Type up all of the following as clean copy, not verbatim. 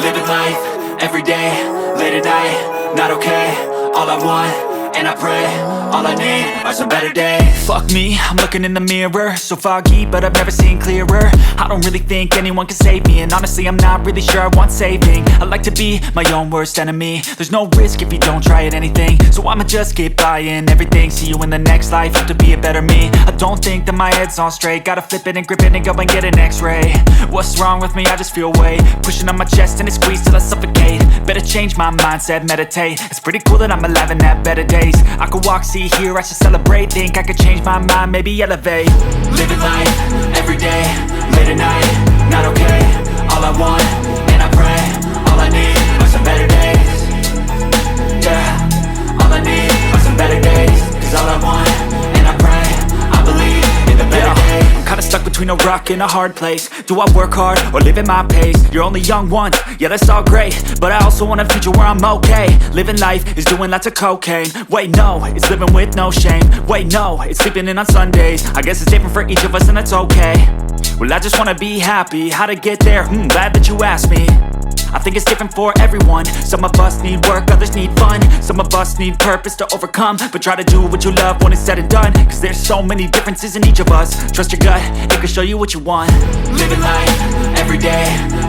Living life, everyday, late at night, not okay. All I want, and I pray, all I need are some better days. Fuck me, I'm looking in the mirror, so foggy, but I've never seen clearer. I don't really think anyone can save me, and honestly I'm not really sure I want saving. I like to be my own worst enemy. There's no risk if you don't try at anything, so I'ma just keep buying everything. See you in the next life, have to be a better me. I don't think that my head's on straight, gotta flip it and grip it and go and get an x-ray. What's wrong with me? I just feel weight pushing on my chest and it squeezes till I suffocate. Better change my mindset, meditate. It's pretty cool that I'm alive and have better days. I could walk, see, hear, I should celebrate. Think I could change my mind, maybe elevate. Living life, everyday, late at night, not okay. All I want, and I pray, all I need are some better days. Yeah, all I need are some better days. Cause all I want, and I pray, I believe in the better days. I'm kinda stuck between a rock and a hard place. Do I work hard or live at my pace? You're only young once, yeah that's all great, but I also want a future where I'm okay. Living life is doing lots of cocaine. Wait no, it's living with no shame. Wait no, it's sleeping in on Sundays. I guess it's different for each of us and that's okay. Well I just wanna be happy, how to get there? Glad that you asked me. I think it's different for everyone. Some of us need work, others need fun. Some of us need purpose to overcome. But try to do what you love when it's said and done. Cause there's so many differences in each of us. Trust your gut, it can show you what you want. Living life, everyday,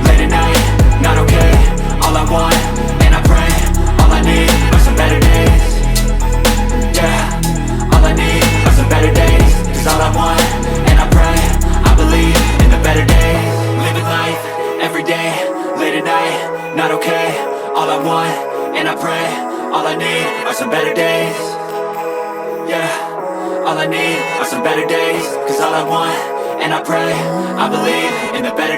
late at night, not okay. All I want, and I pray, all I need are some better days. Yeah, all I need are some better days. Cause all I want, and I pray, I believe in the better days. Living life, everyday, late at night, not okay. All I want, and I pray, all I need are some better days. Yeah, all I need are some better days. Cause all I want, and I pray, I believe in the better days.